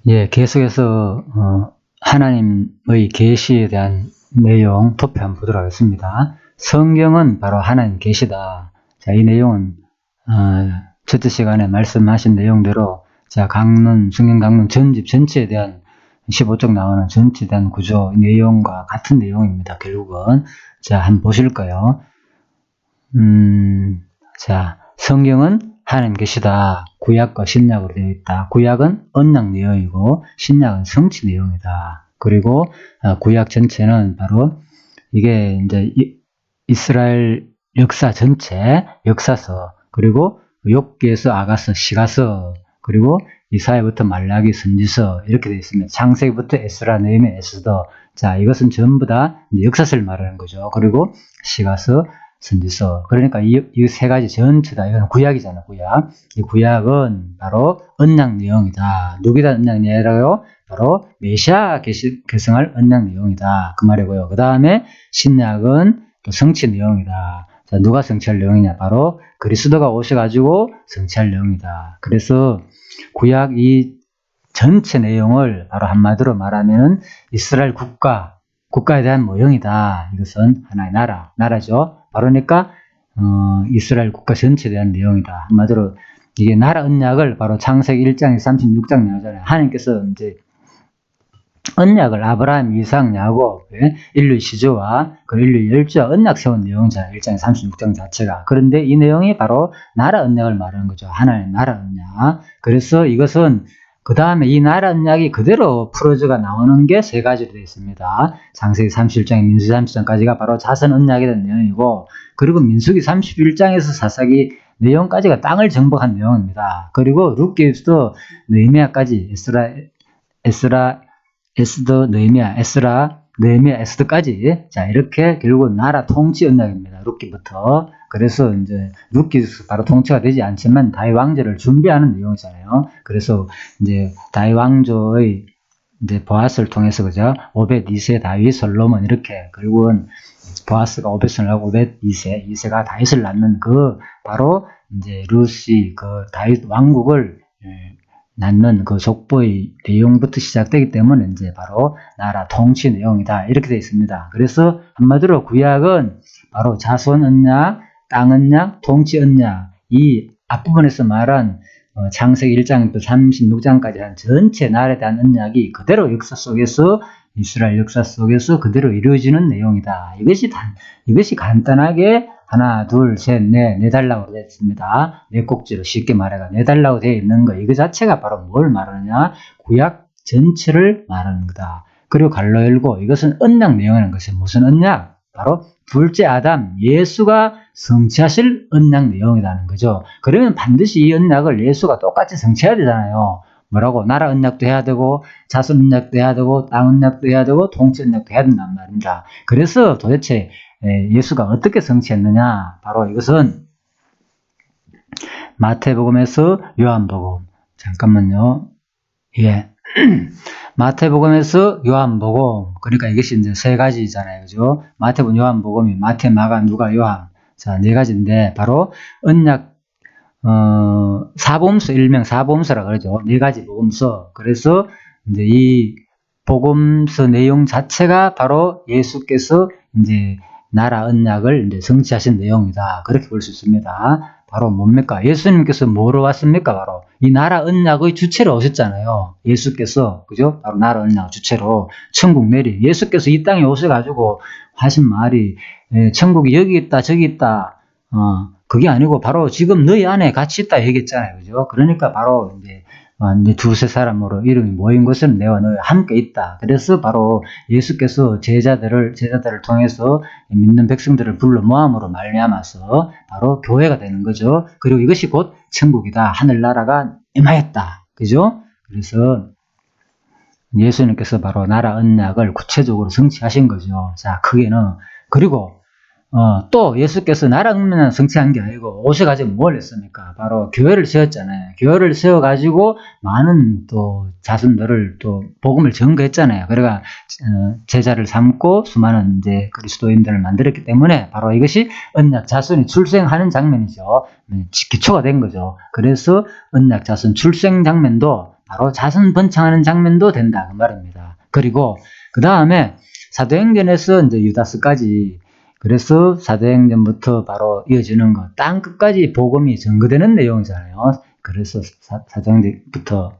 예, 계속해서 하나님의 계시에 대한 내용 토표 한번 보도록 하겠습니다. 성경은 바로 하나님 계시다. 자, 이 내용은 첫째 시간에 말씀하신 내용대로 자, 성경 강론 전집 전체에 대한 15쪽 나오는 전체에 대한 구조 내용과 같은 내용입니다. 결국은 자, 한번 보실까요? 자, 성경은 하나님 계시다. 구약과 신약으로 되어 있다. 구약은 언약 내용이고 신약은 성취 내용이다. 그리고 구약 전체는 바로 이게 이제 이스라엘 역사 전체 역사서, 그리고 욥기에서 아가서, 시가서, 그리고 이사야부터 말라기, 선지서 이렇게 되어 있습니다. 창세기부터 에스라, 느헤미야, 에스더. 자, 이것은 전부 다 역사서를 말하는 거죠. 그리고 시가서, 선지서. 그러니까 이 세 가지 전체다. 이건 구약이잖아, 구약. 이 구약은 바로 언약 내용이다. 누구다 언약 내용이라고요? 바로 메시아 계승할 언약 내용이다. 그 말이고요. 그 다음에 신약은 또 성취 내용이다. 자, 누가 성취할 내용이냐? 바로 그리스도가 오셔가지고 성취할 내용이다. 그래서 구약 이 전체 내용을 바로 한마디로 말하면 이스라엘 국가에 대한 모형이다. 이것은 하나의 나라죠. 바로 그러니까 이스라엘 국가 전체에 대한 내용이다. 한마디로 이게 나라 언약을 바로 창세기 1장에서 36장 나오잖아요. 하나님께서 이제 언약을 아브라함, 이삭, 야곱, 인류 시조와 그 인류 열조와 언약 세운 내용이잖아요. 1장 36장 자체가. 그런데 이 내용이 바로 나라 언약을 말하는 거죠. 하나님 나라 언약. 그래서 이것은 그 다음에 이 나라 언약이 그대로 풀어져가 나오는 게 세 가지로 되어 있습니다. 창세기 31장에 민수기 30장까지가 바로 자선 언약에 대한 내용이고, 그리고 민수기 31장에서 사사기 내용까지가 땅을 정복한 내용입니다. 그리고 룻기에서도 느헤미야까지 에스더, 느헤미야, 에스라, 느헤미야, 에스더까지. 자, 이렇게 결국 나라 통치 언약입니다. 룻기부터. 그래서 이제 룻기에서 바로 통치가 되지 않지만 다윗 왕조를 준비하는 내용이잖아요. 그래서 이제 다윗 왕조의 이제 보아스를 통해서 그죠? 오벳 2세, 다윗, 솔로몬 이렇게 결국은 보아스가 오벳을 낳고 오벳 2세가 다윗을 낳는 그 바로 이제 룻이 그 다윗 왕국을 낳는 그 족보의 내용부터 시작되기 때문에 이제 바로 나라 통치 내용이다. 이렇게 되어 있습니다. 그래서 한마디로 구약은 바로 자손 언약, 땅 언약, 통치 언약, 이 앞부분에서 말한 창세기 1장부터 36장까지 한 전체 나라에 대한 언약이 그대로 역사 속에서 이스라엘 역사 속에서 그대로 이루어지는 내용이다. 이것이 간단하게 하나, 둘, 셋, 네 달라고 되어 있습니다. 네 꼭지로 쉽게 말해가 네 달라고 되어 있는 거, 이거 자체가 바로 뭘 말하느냐? 구약 전체를 말하는 거다. 그리고 갈로 열고 이것은 언약 내용이라는 것이 무슨 언약? 바로 둘째 아담, 예수가 성취하실 언약 내용이라는 거죠. 그러면 반드시 이 언약을 예수가 똑같이 성취해야 되잖아요. 뭐라고? 나라 언약도 해야 되고, 자손 언약도 해야 되고, 땅 언약도 해야 되고, 통치 언약도 해야 된단 말입니다. 그래서 도대체 예수가 어떻게 성취했느냐? 바로 이것은 마태복음에서 요한복음. 잠깐만요. 예. 마태복음에서 요한복음. 그러니까 이것이 이제 세 가지잖아요. 그죠? 마태복음, 요한복음이 마태, 마가, 누가, 요한. 자, 네 가지인데, 바로 언약, 사복음서, 일명 사복음서라 그러죠. 네 가지 복음서. 그래서 이제 이 복음서 내용 자체가 바로 예수께서 이제 나라 언약을 이제 성취하신 내용이다. 그렇게 볼 수 있습니다. 바로 뭡니까? 예수님께서 뭐로 왔습니까? 바로 이 나라 언약의 주체로 오셨잖아요. 예수께서, 그죠? 바로 나라 언약 주체로 천국 내리. 예수께서 이 땅에 오셔가지고 하신 말이 천국이 여기 있다, 저기 있다. 그게 아니고 바로 지금 너희 안에 같이 있다 얘기했잖아요. 그죠? 그러니까 바로 이제 두세 사람으로 이름이 모인 것은 내와 너희 함께 있다. 그래서 바로 예수께서 제자들을 통해서 믿는 백성들을 불러 모함으로 말미암아서 바로 교회가 되는 거죠. 그리고 이것이 곧 천국이다. 하늘나라가 임하였다. 그죠? 그래서 예수님께서 바로 나라 언약을 구체적으로 성취하신 거죠. 자, 크게는. 그리고 또 예수께서 나라 언약만 성취한 게 아니고 오셔가지고 뭘 했습니까? 바로 교회를 세웠잖아요. 교회를 세워가지고 많은 또 자손들을 또 복음을 전거했잖아요. 그러니까 제자를 삼고 수많은 이제 그리스도인들을 만들었기 때문에 바로 이것이 언약 자손이 출생하는 장면이죠. 기초가 된 거죠. 그래서 언약 자손 출생 장면도 바로 자손 번창하는 장면도 된다 그 말입니다. 그리고 그 다음에 사도행전에서 이제 유다스까지, 그래서 사도행전부터 바로 이어지는 거, 땅 끝까지 복음이 전거되는 내용이잖아요. 그래서 사도행전부터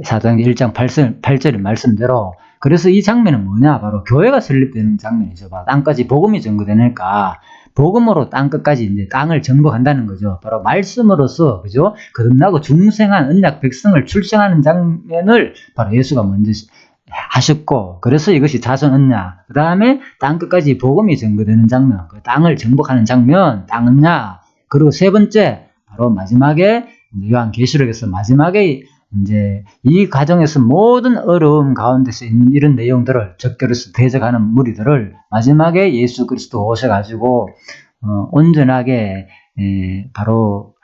사도행전 1장 8절의 말씀대로, 그래서 이 장면은 뭐냐, 바로 교회가 설립되는 장면이죠. 바로 땅까지 복음이 전거되니까 복음으로 땅 끝까지 이제 땅을 정복한다는 거죠. 바로 말씀으로서, 그죠? 거듭나고 중생한 언약 백성을 출생하는 장면을 바로 예수가 먼저 하셨고, 그래서 이것이 자손 언약, 그 다음에 땅 끝까지 복음이 전거되는 장면, 그 땅을 정복하는 장면, 땅 언약, 그리고 세 번째 바로 마지막에 요한계시록에서 마지막에 이제 이 과정에서 모든 어려움 가운데서 있는 이런 내용들을 적결해서 대적하는 무리들을 마지막에 예수 그리스도 오셔가지고 온전하게 바로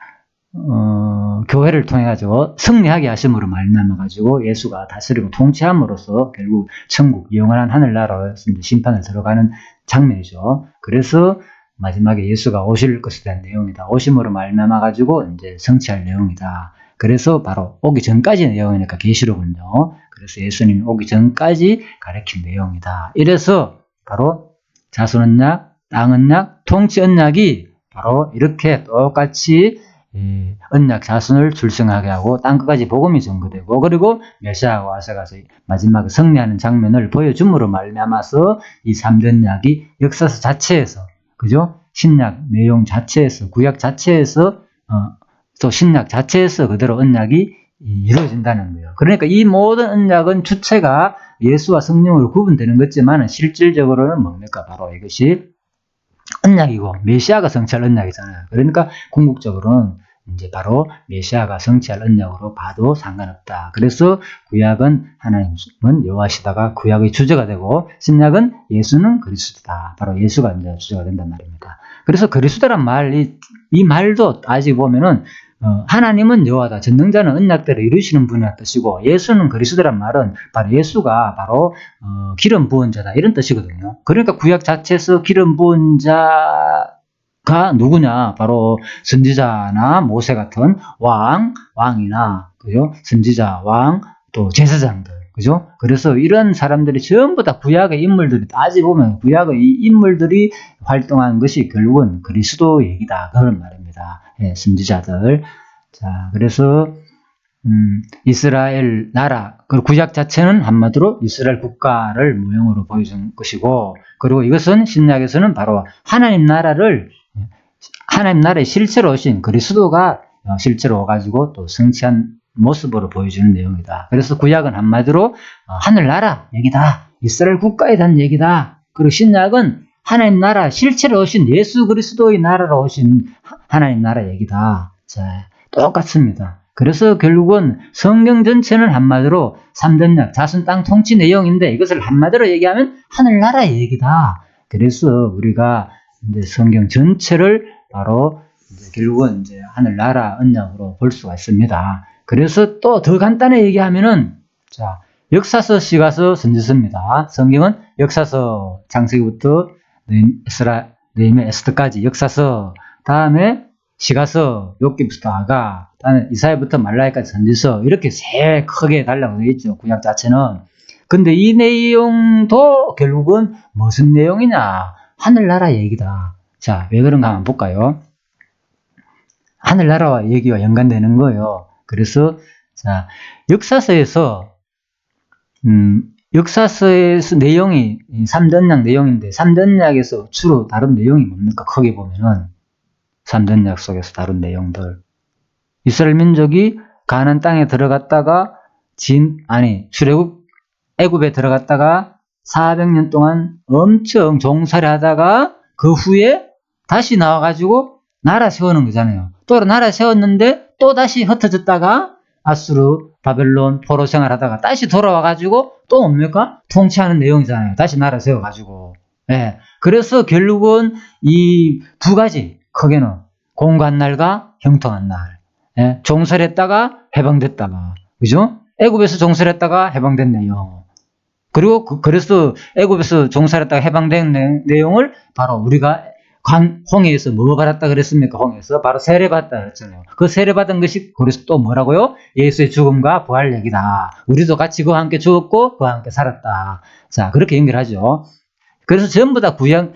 교회를 통해 가지고 승리하게 하심으로 말미암아 가지고 예수가 다스리고 통치함으로써 결국 천국 영원한 하늘나라에서 심판을 들어가는 장면이죠. 그래서 마지막에 예수가 오실 것에 대한 내용이다. 오심으로 말미암아 가지고 이제 성취할 내용이다. 그래서 바로 오기 전까지 내용이니까 계시록은요. 그래서 예수님 오기 전까지 가르친 내용이다. 이래서 바로 자손 언약, 땅 언약, 통치 언약이 바로 이렇게 똑같이 언약 자손을 출생하게 하고 땅 끝까지 복음이 전거되고, 그리고 메시아가 와서 가서 마지막에 승리하는 장면을 보여줌으로 말미암아서 이 3대 언약이 역사서 자체에서, 그죠? 신약 내용 자체에서, 구약 자체에서 또 신약 자체에서 그대로 언약이 이루어진다는 거예요. 그러니까 이 모든 언약은 주체가 예수와 성령으로 구분되는 거지만 실질적으로는 뭡니까? 바로 이것이 언약이고 메시아가 성취할 언약이잖아요. 그러니까 궁극적으로는 이제 바로 메시아가 성취할 언약으로 봐도 상관없다. 그래서 구약은 하나님은 여호와시다가 구약의 주제가 되고, 신약은 예수는 그리스도다. 바로 예수가 이제 주제가 된단 말입니다. 그래서 그리스도란 말, 이 말도 따지고 보면은 하나님은 여호와다, 전능자는 언약대로 이루시는 분이라는 뜻이고, 예수는 그리스도란 말은 바로 예수가 바로 기름 부은 자다 이런 뜻이거든요. 그러니까 구약 자체에서 기름 부은 자가 누구냐, 바로 선지자나 모세 같은 왕이나, 그죠? 선지자, 왕, 또 제사장들, 그죠? 그래서 이런 사람들이 전부 다 구약의 인물들이 따지보면 구약의 인물들이 활동한 것이 결국은 그리스도 얘기다, 그런 말입니다. 예, 선지자들. 자, 그래서 이스라엘 나라, 그 구약 자체는 한마디로 이스라엘 국가를 모형으로 보여준 것이고, 그리고 이것은 신약에서는 바로 하나님 나라의 실체로 오신 그리스도가 실제로 와가지고 또 성취한 모습으로 보여주는 내용이다. 그래서 구약은 한마디로 하늘나라 얘기다, 이스라엘 국가에 대한 얘기다. 그리고 신약은 하나님 나라 실체로 오신 예수 그리스도의 나라로 오신 하나님 나라 얘기다. 자, 똑같습니다. 그래서 결국은 성경 전체는 한마디로 3대 언약, 자손 땅 통치 내용인데, 이것을 한마디로 얘기하면 하늘나라 얘기다. 그래서 우리가 이제 성경 전체를 바로 이제 결국은 이제 하늘나라 언약으로 볼 수가 있습니다. 그래서 또 더 간단히 얘기하면은, 자, 역사서, 시가서, 선지서입니다. 성경은 역사서, 창세기부터 느헤미야, 에스더까지 역사서, 다음에 시가서, 욥기부터 아가, 다음에 이사야부터 말라기까지 선지서, 이렇게 세 크게 달라고 되어 있죠, 구약 자체는. 근데 이 내용도 결국은 무슨 내용이냐? 하늘나라 얘기다. 자, 왜 그런가 한번 볼까요? 하늘나라와 얘기와 연관되는 거예요. 그래서 자, 역사서에서 내용이 3대 언약 내용인데, 3대 언약에서 주로 다룬 내용이 뭡니까? 크게 보면은 3대 언약 속에서 다룬 내용들, 이스라엘 민족이 가나안 땅에 들어갔다가 출애굽 애굽에 들어갔다가 400년 동안 엄청 종살이 하다가 그 후에 다시 나와가지고 나라 세우는 거잖아요. 또 나라 세웠는데 또 다시 흩어졌다가 아수르, 바벨론, 포로 생활하다가 다시 돌아와가지고 또 뭡니까? 통치하는 내용이잖아요. 다시 나라 세워가지고. 예. 그래서 결국은 이 두 가지 크게는 공고한 날과 형통한 날. 예. 종살했다가 해방됐다가, 그죠? 애굽에서 종살했다가 해방된 내용. 그리고 그래서 애굽에서 종살했다가 해방된 내용을 바로 우리가 홍해에서 뭐 받았다 그랬습니까? 홍해에서 바로 세례받았다 그랬잖아요. 그 세례받은 것이 그래서 또 뭐라고요? 예수의 죽음과 부활 얘기다. 우리도 같이 그와 함께 죽었고 그와 함께 살았다. 자, 그렇게 연결하죠. 그래서 전부 다 구약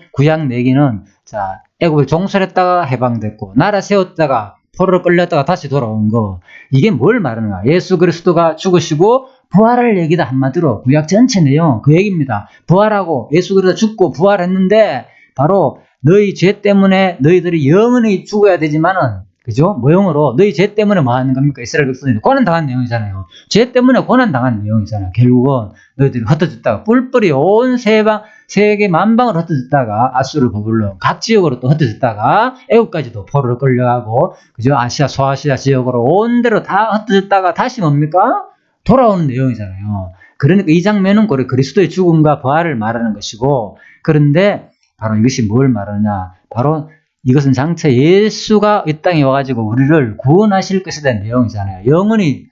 얘기는, 자, 애굽을 종살했다가 해방됐고, 나라 세웠다가 포로로 끌렸다가 다시 돌아온 거. 이게 뭘 말하는가? 예수 그리스도가 죽으시고 부활을 얘기다. 한마디로 구약 전체 내용 그 얘기입니다. 부활하고 예수 그리스도 죽고 부활했는데 바로 너희 죄 때문에 너희들이 영원히 죽어야 되지만은, 그죠? 모형으로 너희 죄 때문에 뭐 하는 겁니까? 이스라엘 백성들이 고난당한 내용이잖아요. 죄 때문에 고난당한 내용이잖아요. 결국은 너희들이 흩어졌다가 뿔뿔이 온 세계 만방을 흩어졌다가 아수르 버블론 각 지역으로 또 흩어졌다가 애국까지도 포로로 끌려가고, 그죠? 아시아 소아시아 지역으로 온 데로 다 흩어졌다가 다시 뭡니까? 돌아오는 내용이잖아요. 그러니까 이 장면은 그리스도의 죽음과 부활을 말하는 것이고, 그런데 바로 이것이 뭘 말하느냐? 바로 이것은 장차 예수가 이 땅에 와가지고 우리를 구원하실 것에 대한 내용이잖아요. 영원히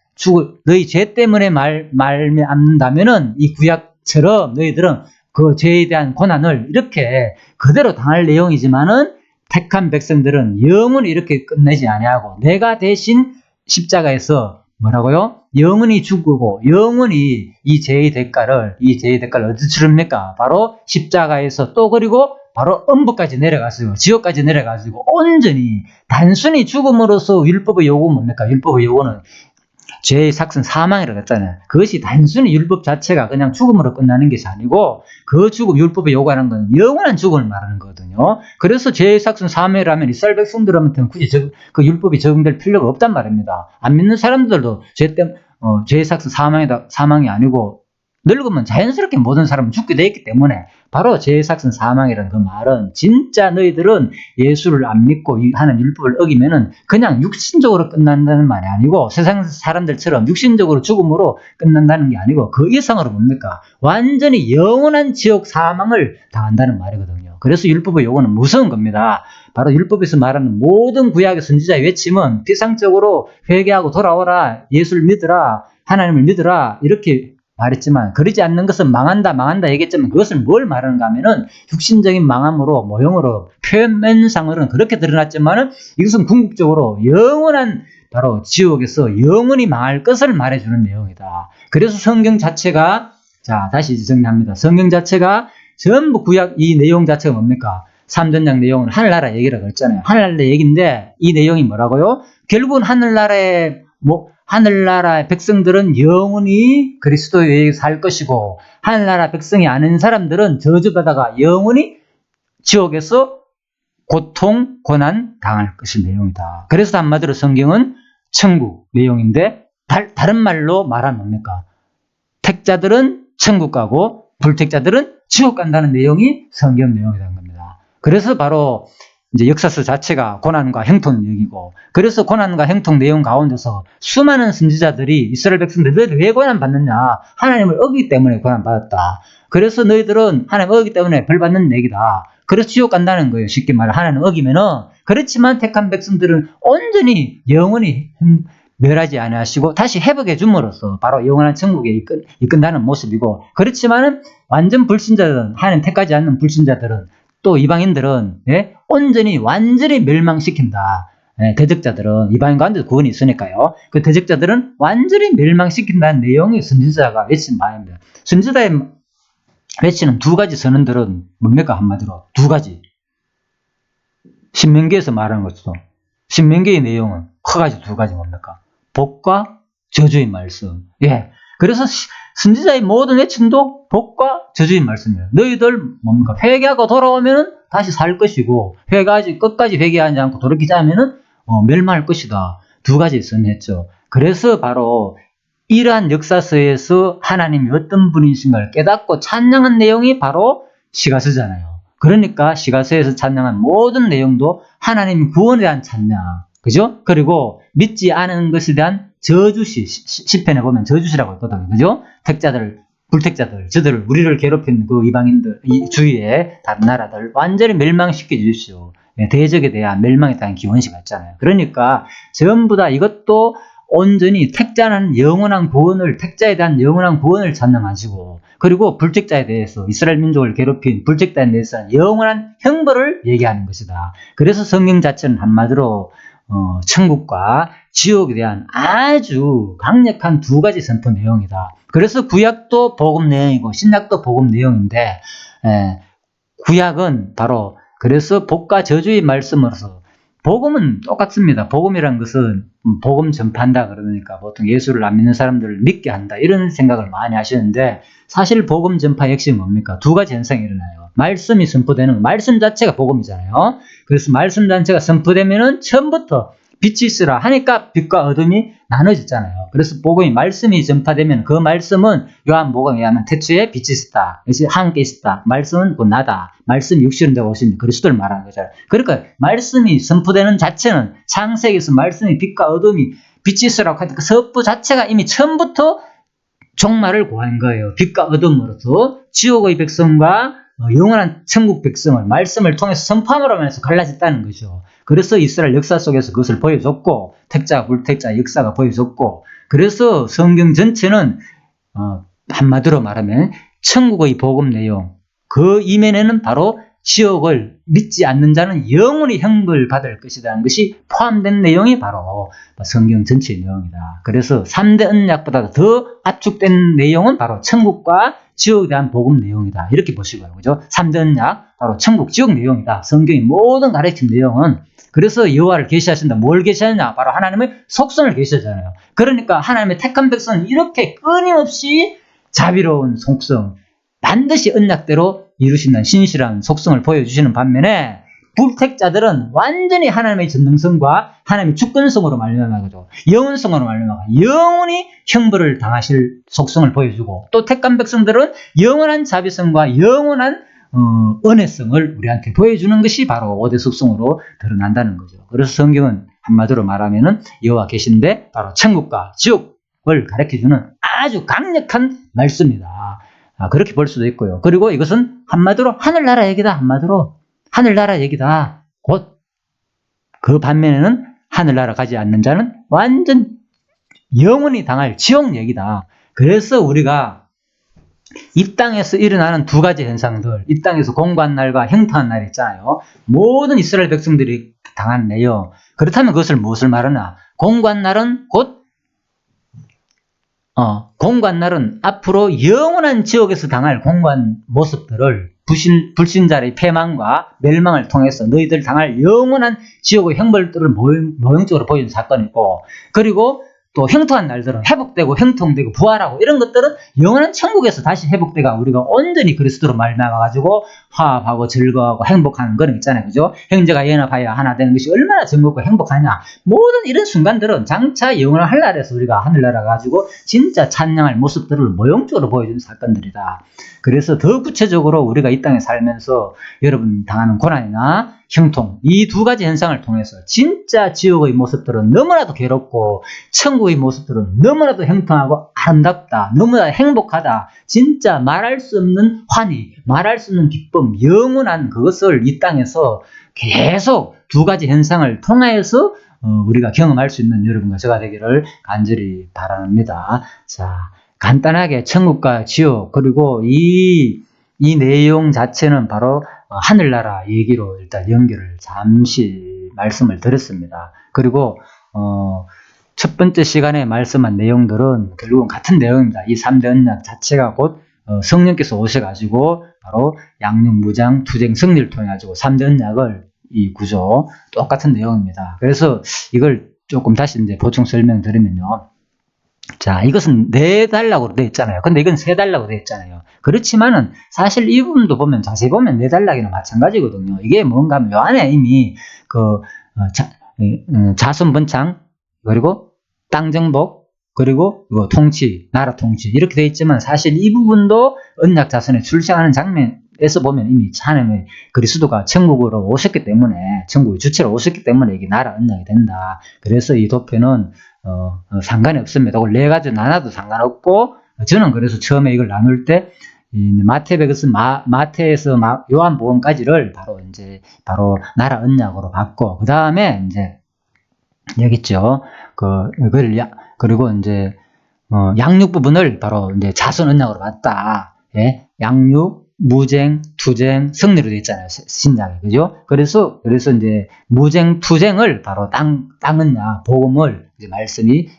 너희 죄 때문에 말미암는다면은 이 구약처럼 너희들은 그 죄에 대한 고난을 이렇게 그대로 당할 내용이지만은, 택한 백성들은 영원히 이렇게 끝내지 아니하고 내가 대신 십자가에서 뭐라고요? 영원히 죽고 영원히 이 죄의 대가를 어디서 치릅니까? 바로 십자가에서, 또 그리고 바로 음부까지 내려가서 지옥까지 내려가지고 온전히 단순히 죽음으로써 율법의 요구는 뭡니까? 율법의 요구는 죄의 삭은 사망이라고 했잖아요. 그것이 단순히 율법 자체가 그냥 죽음으로 끝나는 것이 아니고, 그 죽음, 율법에 요구하는 건 영원한 죽음을 말하는 거거든요. 그래서 죄의 삭은 사망이라면 이스라엘 백성들한테는 굳이 그 율법이 적용될 필요가 없단 말입니다. 안 믿는 사람들도 죄의 삭은 사망이 아니고, 늙으면 자연스럽게 모든 사람은 죽게 돼 있기 때문에, 바로 죄의 삭은 사망이라는 그 말은, 진짜 너희들은 예수를 안 믿고 하는 율법을 어기면은 그냥 육신적으로 끝난다는 말이 아니고, 세상 사람들처럼 육신적으로 죽음으로 끝난다는 게 아니고, 그 이상으로 뭡니까? 완전히 영원한 지옥 사망을 당한다는 말이거든요. 그래서 율법의 요구는 무서운 겁니다. 바로 율법에서 말하는 모든 구약의 선지자의 외침은 비상적으로 회개하고 돌아오라, 예수를 믿으라, 하나님을 믿으라, 이렇게 말했지만, 그러지 않는 것은 망한다 얘기했지만, 그것을 뭘 말하는가 하면은 육신적인 망함으로 모형으로 표면상으로는 그렇게 드러났지만은, 이것은 궁극적으로 영원한 바로 지옥에서 영원히 망할 것을 말해주는 내용이다. 그래서 성경 자체가, 자, 다시 정리합니다. 성경 자체가 전부 구약 이 내용 자체가 뭡니까? 3전장 내용은 하늘나라 얘기라고 했잖아요. 하늘나라 얘기인데, 이 내용이 뭐라고요? 결국은 하늘나라의 백성들은 영원히 그리스도에 의해 살 것이고, 하늘나라 백성이 아닌 사람들은 저주받아가 영원히 지옥에서 고통, 고난 당할 것인 내용이다. 그래서 한마디로 성경은 천국 내용인데, 다른 말로 말하면 뭡니까? 택자들은 천국 가고 불택자들은 지옥 간다는 내용이 성경 내용이라는 겁니다. 그래서 바로 이제 역사서 자체가 고난과 형통 얘기고, 그래서 고난과 형통 내용 가운데서 수많은 선지자들이 이스라엘 백성들, 너희들 왜 고난 받느냐? 하나님을 어기기 때문에 고난 받았다. 그래서 너희들은 하나님 어기기 때문에 벌 받는 얘기다. 그래서 지옥 간다는 거예요. 쉽게 말해 하나님 어기면은. 그렇지만 택한 백성들은 온전히 영원히 멸하지 아니하시고 다시 회복해 줌으로써 바로 영원한 천국에 이끈다는 모습이고, 그렇지만은 완전 불신자들은, 하나님 택하지 않는 불신자들은, 또 이방인들은, 예? 완전히 멸망시킨다. 예, 대적자들은, 이방인 가운데 구원이 있으니까요. 그 대적자들은 완전히 멸망시킨다는 내용이 선지자가 외친 바입니다. 선지자의 외치는 두 가지 선언들은 뭡니까? 한마디로 두 가지. 신명기에서 말하는 것도, 신명기의 내용은 커가지고 두 가지 뭡니까? 복과 저주의 말씀. 예. 그래서 선지자의 모든 외침도 복과 저주의 말씀이에요. 너희들 뭡니까? 회개하고 돌아오면은 다시 살 것이고, 끝까지 회개하지 않고 돌이키지 않으면은 멸망할 것이다. 두 가지 선언했죠. 그래서 바로 이러한 역사서에서 하나님이 어떤 분이신가를 깨닫고 찬양한 내용이 바로 시가서잖아요. 그러니까 시가서에서 찬양한 모든 내용도 하나님 구원에 대한 찬양, 그죠? 그리고 믿지 않은 것에 대한 저주시, 시편에 보면 저주시라고 했거든요. 그죠? 택자들, 불택자들, 저들을, 우리를 괴롭힌 그 이방인들, 이 주위의 다른 나라들 완전히 멸망시켜 주십시오. 대적에 대한 멸망에 대한 기원시가 있잖아요. 그러니까 전부 다 이것도 온전히 택자는 영원한 구원을, 택자에 대한 영원한 구원을 전능하시고, 그리고 불책자에 대해서, 이스라엘 민족을 괴롭힌 불책자에 대해서는 영원한 형벌을 얘기하는 것이다. 그래서 성경 자체는 한마디로 천국과 지옥에 대한 아주 강력한 두 가지 선포 내용이다. 그래서 구약도 복음 내용이고 신약도 복음 내용인데, 구약은 바로 그래서 복과 저주의 말씀으로서, 복음은 똑같습니다. 복음이란 것은 복음 전파한다 그러니까 보통 예수를 안 믿는 사람들을 믿게 한다 이런 생각을 많이 하시는데, 사실 복음 전파의 핵심이 뭡니까? 두 가지 현상이 일어나요. 말씀이 선포되는, 말씀 자체가 복음이잖아요. 그래서 말씀 자체가 선포되면은 처음부터 빛이 있으라 하니까 빛과 어둠이 나눠졌잖아요. 그래서 복음이, 말씀이 전파되면 그 말씀은 요한복음에 의하면 태초에 빛이 있었다. 그래서 함께 있었다. 말씀은 곧 나다. 말씀이 육신이 되고 오신 그리스도를 말하는 거잖아요. 그러니까 말씀이 선포되는 자체는, 창세기에서 말씀이 빛과 어둠이 빛이 있으라고 하니까 그 서부 자체가 이미 처음부터 종말을 고한 거예요. 빛과 어둠으로서 지옥의 백성과 영원한 천국 백성을 말씀을 통해서 선포함으로 하면서 갈라졌다는 거죠. 그래서 이스라엘 역사 속에서 그것을 보여줬고, 택자, 불택자 역사가 보여줬고, 그래서 성경 전체는 한마디로 말하면 천국의 복음 내용, 그 이면에는 바로 지옥을 믿지 않는 자는 영원히 형벌 받을 것이라는 것이 포함된 내용이 바로 성경 전체의 내용이다. 그래서 3대 언약보다 더 압축된 내용은 바로 천국과 지옥에 대한 복음 내용이다. 이렇게 보시고요. 그죠? 3대 언약, 바로 천국, 지옥 내용이다. 성경의 모든 가르침 내용은. 그래서 여호와를 계시하신다. 뭘 계시하느냐? 바로 하나님의 속성을 계시하잖아요. 그러니까 하나님의 택한 백성은 이렇게 끊임없이 자비로운 속성, 반드시 언약대로 이루신다는 신실한 속성을 보여주시는 반면에, 불택자들은 완전히 하나님의 전능성과 하나님의 주권성으로 말미암아서 영원성으로 말미암아 영원히 형벌을 당하실 속성을 보여주고, 또 택한 백성들은 영원한 자비성과 영원한 은혜성을 우리한테 보여주는 것이 바로 5대 속성으로 드러난다는 거죠. 그래서 성경은 한마디로 말하면은 여호와 계신데 바로 천국과 지옥을 가르쳐주는 아주 강력한 말씀이다. 그렇게 볼 수도 있고요. 그리고 이것은 한마디로 하늘나라 얘기다. 한마디로 하늘나라 얘기다. 곧 그 반면에는 하늘나라 가지 않는 자는 완전 영원히 당할 지옥 얘기다. 그래서 우리가 이 땅에서 일어나는 두 가지 현상들, 이 땅에서 공고한 날과 형통한 날이 있잖아요. 모든 이스라엘 백성들이 당한 내용. 그렇다면 그것을 무엇을 말하나? 공고한 날은 곧 공고한 날은 앞으로 영원한 지옥에서 당할 공고한 모습들을 불신자의 패망과 멸망을 통해서 너희들 당할 영원한 지옥의 형벌들을 모형적으로 보여준 사건이고, 그리고 또 형통한 날들은 회복되고 형통되고 부활하고 이런 것들은 영원한 천국에서 다시 회복되가 우리가 온전히 그리스도로 말미암아가지고 화합하고 즐거워하고 행복하는 그런 있잖아요. 그죠? 형제가 연합하여 하나 되는 것이 얼마나 즐겁고 행복하냐. 모든 이런 순간들은 장차 영원한 하늘나라에서 우리가 하늘나라 가지고 진짜 찬양할 모습들을 모형적으로 보여주는 사건들이다. 그래서 더 구체적으로 우리가 이 땅에 살면서 여러분 당하는 고난이나 형통, 이 두 가지 현상을 통해서 진짜 지옥의 모습들은 너무나도 괴롭고 천국의 모습들은 너무나도 형통하고 아름답다, 너무나 행복하다, 진짜 말할 수 없는 환희, 말할 수 없는 기쁨, 영원한 그것을 이 땅에서 계속 두 가지 현상을 통하여서 우리가 경험할 수 있는 여러분과 제가 되기를 간절히 바랍니다. 자, 간단하게 천국과 지옥, 그리고 이 내용 자체는 바로 하늘나라 얘기로 일단 연결을 잠시 말씀을 드렸습니다. 그리고 첫 번째 시간에 말씀한 내용들은 결국은 같은 내용입니다. 이 3대 언약 자체가 곧 성령께서 오셔가지고 바로 양육, 무장, 투쟁, 승리를 통해가지고 3대 언약을, 이 구조 똑같은 내용입니다. 그래서 이걸 조금 다시 이제 보충 설명드리면요. 자, 이것은 4단락으로 되어 있잖아요. 근데 이건 3단락으로 되어 있잖아요. 그렇지만은 사실 이 부분도 보면 자세히 보면 4단락이나 마찬가지거든요. 이게 뭔가 하면 요 안에 이미 자손 번창, 그리고 땅 정복, 그리고 통치, 나라 통치 이렇게 되어 있지만, 사실 이 부분도 언약 자손에 출생하는 장면에서 보면 이미 하나님의 그리스도가 천국으로 오셨기 때문에, 천국의 주체로 오셨기 때문에 이게 나라 언약이 된다. 그래서 이 도표는 상관이 없습니다. 이걸 4가지 나눠도 상관없고, 저는 그래서 처음에 이걸 나눌 때 마태백에서 마태에서 요한복음까지를 바로 나라 언약으로 봤고, 그 다음에 이제 여기 있죠. 그리고 이제, 양육 부분을 바로 이제 자손 언약으로 봤다. 예? 양육, 무쟁, 투쟁, 승리로 되어 있잖아요. 신약에. 그죠? 그래서 이제 무쟁, 투쟁을 바로 땅 언약, 복음을 이제 말씀이,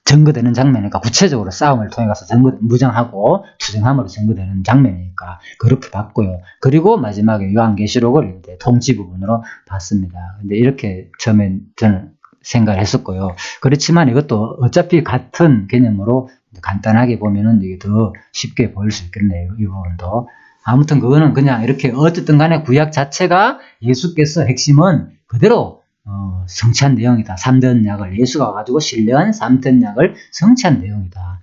증거되는 장면이니까 구체적으로 싸움을 통해 가서 무장하고 투쟁함으로 증거되는 장면이니까 그렇게 봤고요. 그리고 마지막에 요한계시록을 이제 통치 부분으로 봤습니다. 근데 이렇게 처음에 저는 생각을 했었고요. 그렇지만 이것도 어차피 같은 개념으로 간단하게 보면은 이게 더 쉽게 보일 수 있겠네요. 이 부분도. 아무튼 그거는 그냥 이렇게 어쨌든 간에 구약 자체가 예수께서 핵심은 그대로 성취한 내용이다. 3대 언약을 예수가 와가지고 신뢰한 3대 언약을 성취한 내용이다.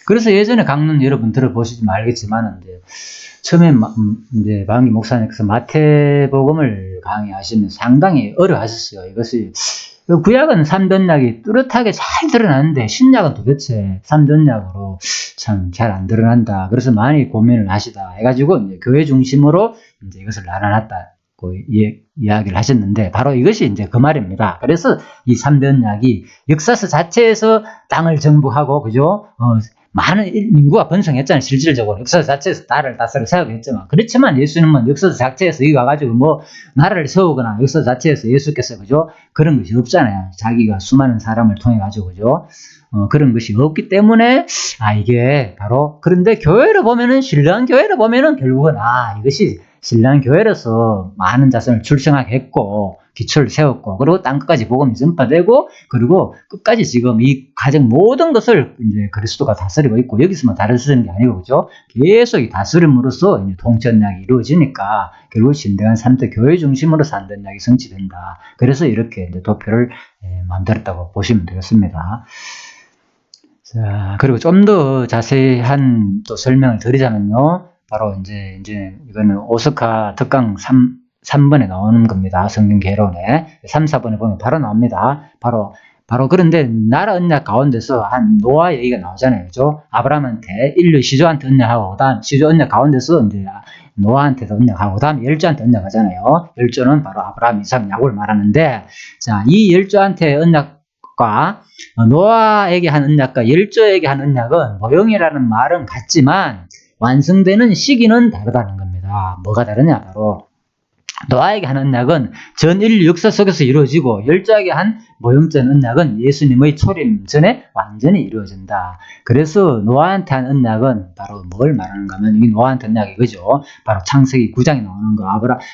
그래서 예전에 강론 여러분 들어보시지 말겠지만 이제 처음에 이제 방기 목사님께서 마태복음을 강의하시면서 상당히 어려워하셨어요. 이것이 구약은 3대 언약이 뚜렷하게 잘 드러나는데 신약은 도대체 3대 언약으로 참 잘 안 드러난다. 그래서 많이 고민을 하시다 해가지고 이제 교회 중심으로 이제 이것을 나눠놨다. 이야기를 하셨는데 바로 이것이 이제 그 말입니다. 그래서 이 3대 언약이 역사서 자체에서 땅을 정복하고 그죠? 많은 인구가 번성했잖아요. 실질적으로 역사서 자체에서 나라를 다스려 세우게 했지만 그렇지만 예수님은 역사서 자체에서 여기 와가지고 뭐 나라를 세우거나 역사서 자체에서 예수께서 그죠? 그런 것이 없잖아요. 자기가 수많은 사람을 통해 가지고 그죠? 그런 것이 없기 때문에 이게 바로 그런데 교회를 보면은 신뢰한 교회를 보면은 결국은 이것이 신뢰한 교회로서 많은 자손을 출생하게 했고 기초를 세웠고 그리고 땅끝까지 복음이 전파되고 그리고 끝까지 지금 이 가정 모든 것을 이제 그리스도가 다스리고 있고 여기서만 다스리는 게 아니고 그죠? 계속 이 다스림으로써 이제 통치 언약이 이루어지니까 결국 신대한 3대 교회 중심으로 3대 언약이 성취된다. 그래서 이렇게 이제 도표를 만들었다고 보시면 되겠습니다. 자, 그리고 좀 더 자세한 또 설명을 드리자면요. 바로 이제 이거는 오스카 특강 3번에 나오는 겁니다. 성경 개론에. 3, 4번에 보면 바로 나옵니다. 바로 그런데 나라 언약 가운데서 한 노아 얘기가 나오잖아요. 그죠? 아브라함한테 인류 시조한테 언약하고 그다음 시조 언약 가운데서 이제 노아한테도 언약하고 그다음 열조한테 언약하잖아요. 열조는 바로 아브라함, 이삭, 야곱을 말하는데 자, 이 열조한테 언약과 노아에게 한 언약과 열조에게 한 언약은 모형이라는 말은 같지만 완성되는 시기는 다르다는 겁니다. 뭐가 다르냐? 바로 노아에게 한 언약은 전 인류 역사 속에서 이루어지고 열조에게 한 모형적 언약은 예수님의 초림 전에 완전히 이루어진다. 그래서 노아한테 한 언약은 바로 뭘 말하는가 하면 이 노아한테 언약이 그죠? 바로 창세기 9장에 나오는 거.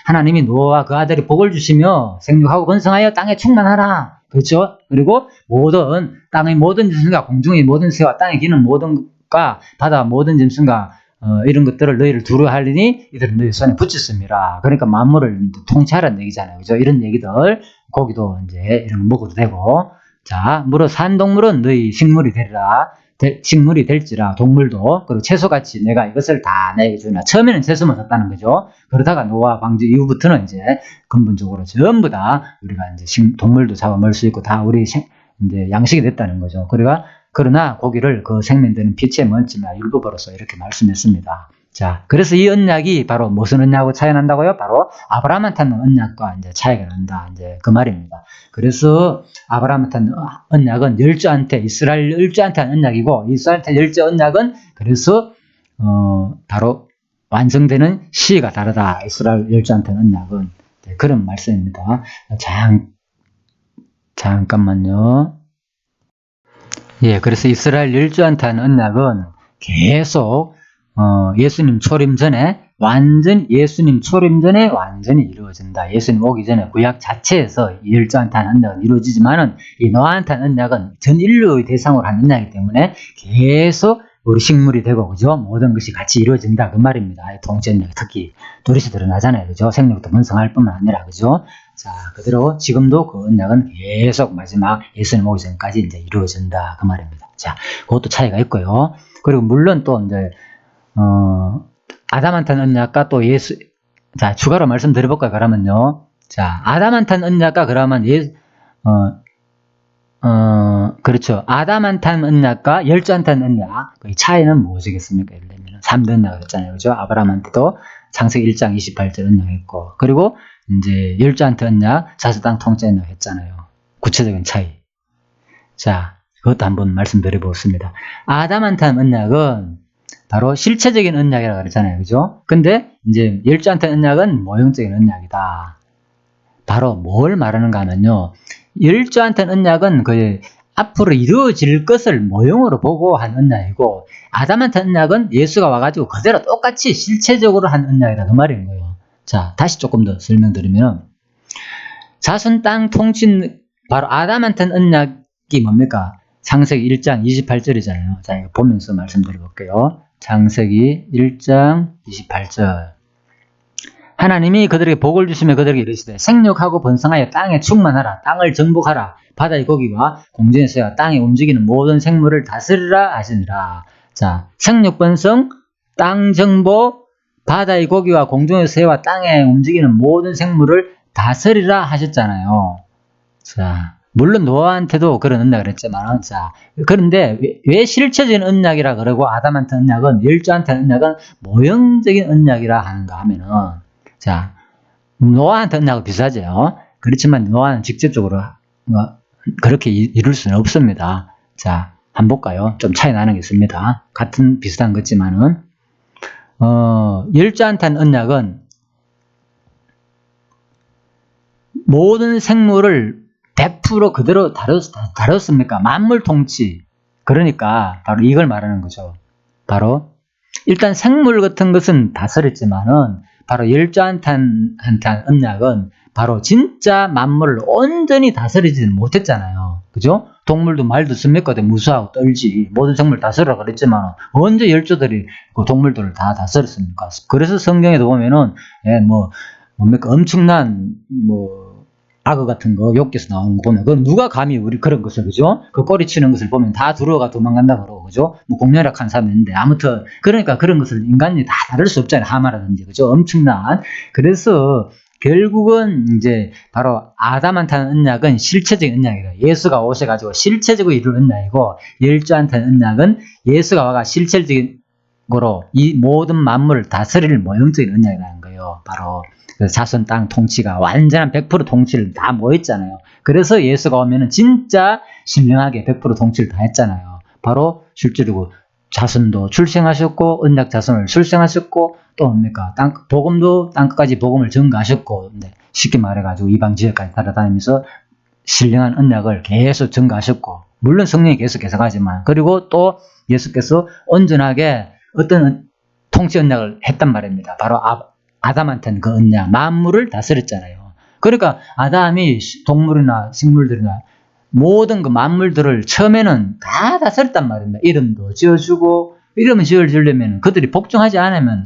하나님이 노아와 그 아들이 복을 주시며 생육하고 번성하여 땅에 충만하라. 그렇죠? 그리고 모든 땅의 모든 짐승과 공중의 모든 새와 땅에 기는 모든 과 바다 모든 짐승과 이런 것들을 너희를 두려워하리니 이들은 너희 손에 붙였습니다. 그러니까 만물을 통치하라는 얘기잖아요. 그죠? 이런 얘기들 고기도 이제 이런 거 먹어도 되고 자 물어 산 동물은 너희 식물이 되리라 식물이 될지라 동물도 그리고 채소같이 내가 이것을 다 내게 주나 처음에는 채소만 샀다는 거죠. 그러다가 노아 방주 이후부터는 이제 근본적으로 전부 다 우리가 이제 동물도 잡아 먹을 수 있고 다 우리 이제 양식이 됐다는 거죠. 그러나 고기를 그 생명되는 빛의 먼지나 율법으로서 이렇게 말씀했습니다. 자, 그래서 이 언약이 바로 무슨 언약하고 차이 난다고요? 바로 아브라함한테 한 언약과 이제 차이가 난다. 이제 그 말입니다. 그래서 아브라함한테 한 언약은 열조한테 이스라엘 열조한테 한 언약이고 이스라엘한테 열조 언약은 그래서 바로 완성되는 시기가 다르다. 이스라엘 열조한테 한 언약은 네, 그런 말씀입니다. 잠깐만요. 예, 그래서 이스라엘 열조한테 한 언약은 계속 예수님 초림 전에 예수님 초림 전에 완전히 이루어진다. 예수님 오기 전에 구약 자체에서 열조한테 한 언약은 이루어지지만은 이 노아한테 한 언약은 전 인류의 대상으로 한 언약이기 때문에 계속 우리 식물이 되고 그죠? 모든 것이 같이 이루어진다 그 말입니다. 통치 언약 특히 도리시 드러나잖아요. 그죠? 생명도 번성할 뿐만 아니라 그죠? 자, 그대로 지금도 그 언약은 계속 마지막 예수님 오기 전까지 이제 이루어진다 그 말입니다. 자, 그것도 차이가 있고요. 그리고 물론 또 이제 아담한테 한 언약과 또 자, 추가로 말씀드려볼까요? 그러면요. 자, 아담한테 한 언약과 그러면 그렇죠. 아담한테 한 언약과 열조한테 한 언약. 그 차이는 무엇이겠습니까? 예를 들면 3대 언약을 했잖아요. 그죠? 아브라함한테도 창세기 1장 28절 언약했고, 그리고 이제 열조한테 언약, 자수 땅 통치 언약 했잖아요. 구체적인 차이. 자, 그것도 한번 말씀드려보겠습니다. 아담한테 한 언약은 바로 실체적인 언약이라고 그랬잖아요. 그죠? 근데 이제 열조한테 언약은 모형적인 언약이다. 바로 뭘 말하는가 하면요. 열조한테 언약은 그 앞으로 이루어질 것을 모형으로 보고 한 언약이고, 아담한테 언약은 예수가 와가지고 그대로 똑같이 실체적으로 한 언약이다. 그 말인 거예요. 자, 다시 조금 더 설명드리면, 자손 땅 통치, 바로 아담한테 언약이 뭡니까? 창세기 1장 28절이잖아요. 자, 이거 보면서 말씀드려볼게요. 창세기 1장 28절. 하나님이 그들에게 복을 주시며 그들에게 이르시되 생육하고 번성하여 땅에 충만하라. 땅을 정복하라. 바다의 고기와 공중의 새와 땅에 움직이는 모든 생물을 다스리라 하시니라. 자, 생육 번성, 땅 정복, 바다의 고기와 공중의 새와 땅에 움직이는 모든 생물을 다스리라 하셨잖아요. 자, 물론 노아한테도 그런 언약을 했지만, 자, 그런데 왜 실체적인 언약이라 그러고 아담한테 언약은, 열조한테 언약은 모형적인 언약이라 하는가 하면은, 자, 노아한테 언약은 비슷하죠. 그렇지만 노아는 직접적으로 그렇게 이룰 수는 없습니다. 자, 한번 볼까요? 좀 차이 나는 게 있습니다. 같은 비슷한 거지만은, 열조한테 언약은 모든 생물을 100% 그대로 다뤘습니까? 만물 통치. 그러니까 바로 이걸 말하는 거죠. 바로 일단 생물 같은 것은 다스렸지만은 바로 열조한탄 언약은 바로 진짜 만물을 온전히 다스리지는 못했잖아요. 그죠? 동물도 말도 씁니까? 무수하고 떨지. 모든 생물 다스리라 그랬지만 언제 열조들이 그 동물들을 다 다스렸습니까? 그래서 성경에도 보면은 뭡니까? 엄청난 악어 같은 거 욕께서 나오는 거 보면 그건 누가 감히 우리 그런 것을, 그죠? 그 꼬리치는 것을 보면 다 들어가 도망간다 그러고, 그죠? 공략한 사람이 있는데, 아무튼 그러니까 그런 것을 인간이 다 다룰 수 없잖아요. 하마라든지, 그죠? 엄청난. 그래서 결국은 이제 바로 아담한테는 언약은 실체적인 언약이에요. 예수가 오셔가지고 실체적으로 이룰 언약이고, 열조한테는 언약은 예수가 와가 실체적으로 이 모든 만물을 다스릴 모형적인 언약이라는 거예요. 바로 자손 땅 통치가 완전한 100% 통치를 다 모였잖아요. 그래서 예수가 오면은 진짜 신령하게 100% 통치를 다 했잖아요. 바로 실제로 자손도 출생하셨고, 언약 자손을 출생하셨고, 또 뭡니까? 복음도 땅끝까지 복음을 전가하셨고, 쉽게 말해가지고 이방 지역까지 따라다니면서 신령한 언약을 계속 전가하셨고, 물론 성령이 계속 개석하지만, 그리고 또 예수께서 온전하게 어떤 통치 언약을 했단 말입니다. 바로 아담한테는 그 언약, 만물을 다스렸잖아요. 그러니까 아담이 동물이나 식물들이나 모든 그 만물들을 처음에는 다 다스렸단 말입니다. 이름도 지어주고, 이름을 지으려면 그들이 복종하지 않으면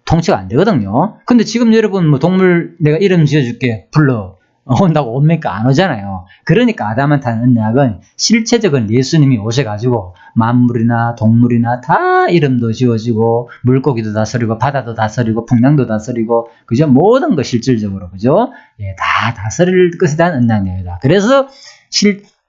통치가 안 되거든요. 근데 지금 여러분 동물 내가 이름 지어줄게 불러 온다고 옵니까? 안 오잖아요. 그러니까 아담한테 하는 언약은 실체적인 예수님이 오셔가지고 만물이나 동물이나 다 이름도 지어지고, 물고기도 다스리고, 바다도 다스리고, 풍랑도 다스리고, 그죠? 모든 거 실질적으로, 그죠? 예, 다 다스릴 것에 대한 언약입니다. 그래서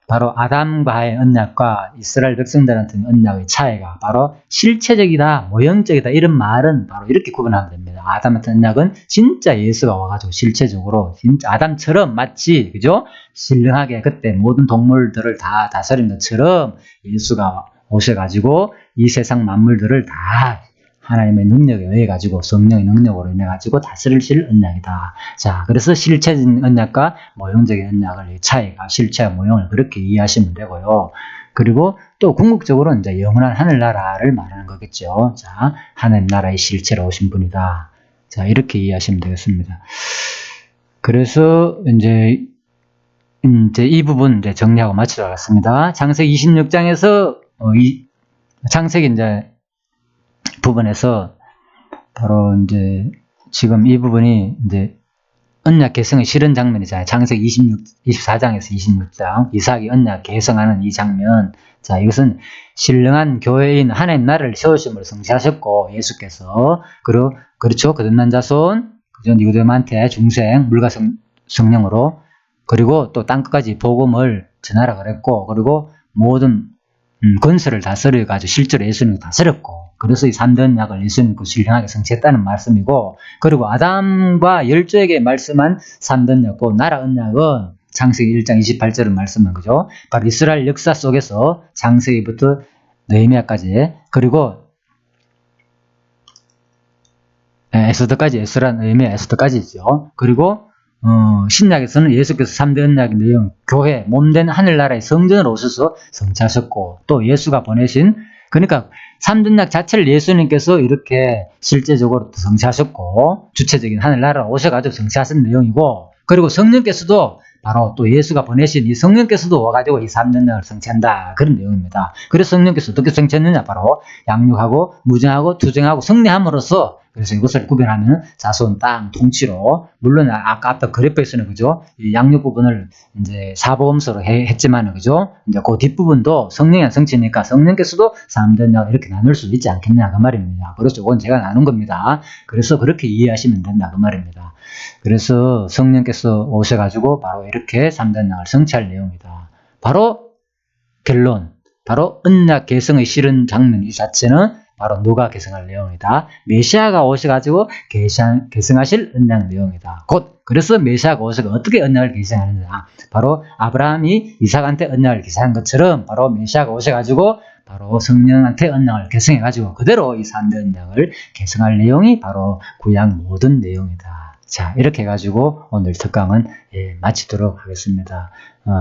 바로 아담과의 언약과 이스라엘 백성들한테는 언약의 차이가 바로 실체적이다, 모형적이다, 이런 말은 바로 이렇게 구분하면 됩니다. 아담한테 언약은 진짜 예수가 와가지고 실체적으로 진짜 아담처럼 마치, 그죠? 신령하게 그때 모든 동물들을 다 다스린 것처럼 예수가 오셔가지고 이 세상 만물들을 다 하나님의 능력에 의해 가지고, 성령의 능력으로 인해 가지고 다스릴 언약이다. 자, 그래서 실체적인 언약과 모형적인 언약을, 차이가 실체와 모형을 그렇게 이해하시면 되고요. 그리고 또 궁극적으로 이제 영원한 하늘나라를 말하는 거겠죠. 자, 하늘나라의 실체로 오신 분이다. 자, 이렇게 이해하시면 되겠습니다. 그래서 이제 이 부분 이제 정리하고 마치도록 하겠습니다. 창세기 26장에서 창세기 이제 부분에서 바로 이제 지금 이 부분이 이제 언약 개성의 실현 장면이잖아요. 창세기 24장에서 26장 이삭이 언약 개성하는 이 장면. 자, 이것은 신령한 교회인 하나님 나라를 세우심으로 성취하셨고, 예수께서 그렇죠. 거듭난 자손, 그죠? 니고데모한테 중생 물과 성령으로, 그리고 또 땅끝까지 복음을 전하라 그랬고, 그리고 모든 건설을 다스려가지고 실제로 예수님이 다스렸고, 그래서 이 3대 언약을 예수님이 신령하게 성취했다는 말씀이고, 그리고 아담과 열조에게 말씀한 3대 언약고, 나라 언약은 창세기 1장 28절의 말씀은 그죠? 바로 이스라엘 역사 속에서 창세기부터 느헤미야까지 그리고 에스더까지 에스라, 느헤미야, 에스더까지 있죠. 그리고 신약에서는 예수께서 3대 언약의 내용, 교회, 몸된 하늘나라의 성전으로 오셔서 성취하셨고 또 예수가 보내신 그러니까 3대 언약 자체를 예수님께서 이렇게 실제적으로 성취하셨고 주체적인 하늘나라로 오셔가지고 성취하신 내용이고 그리고 성령께서도 바로 또 예수가 보내신 이 성령께서도 와가지고 이 3대 언약을 성취한다 그런 내용입니다. 그래서 성령께서 어떻게 성취했느냐 바로 양육하고 무정하고 투정하고 성례함으로써 그래서 이것을 구별하면 자손, 땅, 통치로 물론 아까 앞에 그래프에서는 그죠 이 양육 부분을 이제 사보험서로 했지만은 그죠 이제 그 뒷부분도 성령의 성취니까 성령께서도 3대 언약 이렇게 나눌 수 있지 않겠냐 그 말입니다. 그래서 이건 제가 나눈 겁니다. 그래서 그렇게 이해하시면 된다 그 말입니다. 그래서 성령께서 오셔가지고 바로 이렇게 3대 언약을 성취할 내용이다. 바로 결론, 바로 언약 개성의 실현 장면 이 자체는 바로 누가 개성할 내용이다. 메시아가 오셔가지고 개성하실 언약 내용이다. 곧 그래서 메시아가 오셔서 어떻게 언약을 개성하느냐. 바로 아브라함이 이삭한테 언약을 개성한 것처럼 바로 메시아가 오셔가지고 바로 성령한테 언약을 개성해가지고 그대로 이 3대 언약을 개성할 내용이 바로 구약 모든 내용이다. 자, 이렇게 해가지고 오늘 특강은 마치도록 하겠습니다.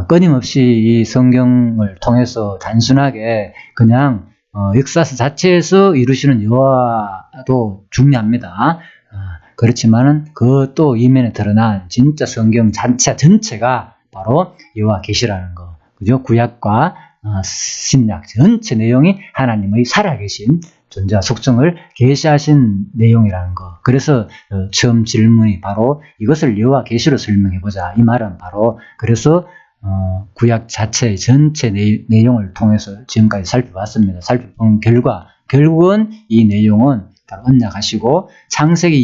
끊임없이 이 성경을 통해서 단순하게 그냥 역사서 자체에서 이루시는 여호와도 중요합니다. 그렇지만은 그 또 이면에 드러난 진짜 성경 전체가 바로 여호와 계시라는 거, 그죠? 구약과 신약 전체 내용이 하나님의 살아계신 존재와 속성을 계시하신 내용이라는 거. 그래서 처음 질문이 바로 이것을 여호와 계시로 설명해보자. 이 말은 바로 그래서 구약 자체의 전체 내용을 통해서 지금까지 살펴봤습니다. 살펴본 결과 결국은 이 내용은 바로 언약하시고 창세기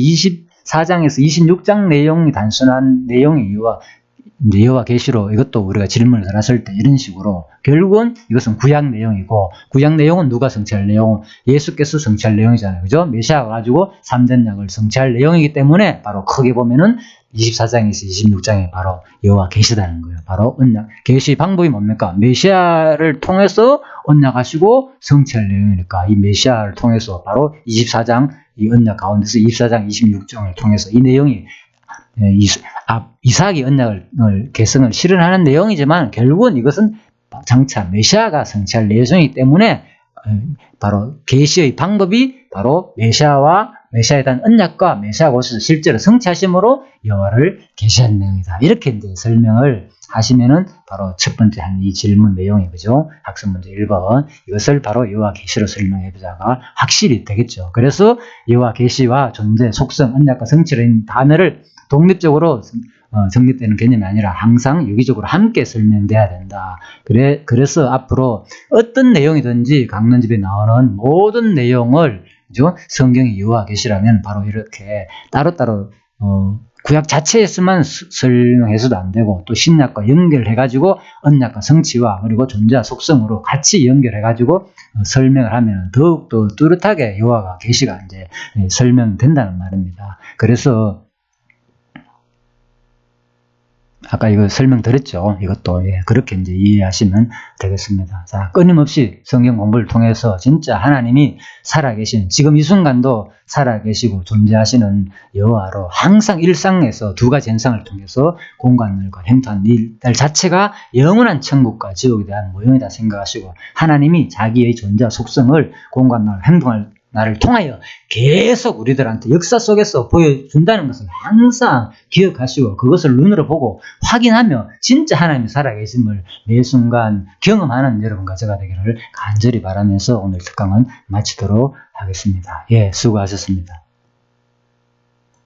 24장에서 26장 내용이 단순한 내용이 여호와 계시로 이것도 우리가 질문을 들었을 때 이런 식으로 결국은 이것은 구약 내용이고 구약 내용은 누가 성취할 내용? 예수께서 성취할 내용이잖아요. 그죠? 메시아가 가지고 3대 언약을 성취할 내용이기 때문에 바로 크게 보면은 24장에서 26장에 바로 여호와 계시다는 거예요. 바로 언약. 계시 방법이 뭡니까? 메시아를 통해서 언약하시고 성취할 내용이니까 이 메시아를 통해서 바로 24장 이 언약 가운데서 24장 26장을 통해서 이 내용이 이삭이 언약을 개성을 실현하는 내용이지만 결국은 이것은 장차 메시아가 성취할 내용이기 때문에 바로 계시의 방법이 바로 메시아에 대한 언약과 메시아가 오셔서 실제로 성취하심으로 여호와를 계시한 내용이다. 이렇게 이제 설명을 하시면은 바로 첫 번째 한 이 질문 내용이 그죠? 학습 문제 1번 이것을 바로 여호와 계시로 설명해 보자가 확실히 되겠죠. 그래서 여호와 계시와 존재, 속성, 언약과 성취라는 단어를 독립적으로 정립되는 개념이 아니라 항상 유기적으로 함께 설명돼야 된다. 그래서 앞으로 어떤 내용이든지 강론집에 나오는 모든 내용을 그죠? 성경이 여호와 계시라면 바로 이렇게 따로따로 구약 자체에서만 설명해서도 안 되고 또 신약과 연결해가지고 언약과 성취와 그리고 존재와 속성으로 같이 연결해가지고 설명을 하면 더욱더 뚜렷하게 여호와가 계시가 이제 설명된다는 말입니다. 그래서 아까 이거 설명드렸죠. 이것도 그렇게 이제 이해하시면 되겠습니다. 자, 끊임없이 성경 공부를 통해서 진짜 하나님이 살아계신 지금 이 순간도 살아계시고 존재하시는 여호와로 항상 일상에서 두 가지 현상을 통해서 공간들과 행토하는 일들 자체가 영원한 천국과 지옥에 대한 모형이다 생각하시고 하나님이 자기의 존재와 속성을 공간을 행동할 나를 통하여 계속 우리들한테 역사 속에서 보여준다는 것을 항상 기억하시고 그것을 눈으로 보고 확인하며 진짜 하나님이 살아계심을 매 순간 경험하는 여러분과 제가 되기를 간절히 바라면서 오늘 특강은 마치도록 하겠습니다. 수고하셨습니다.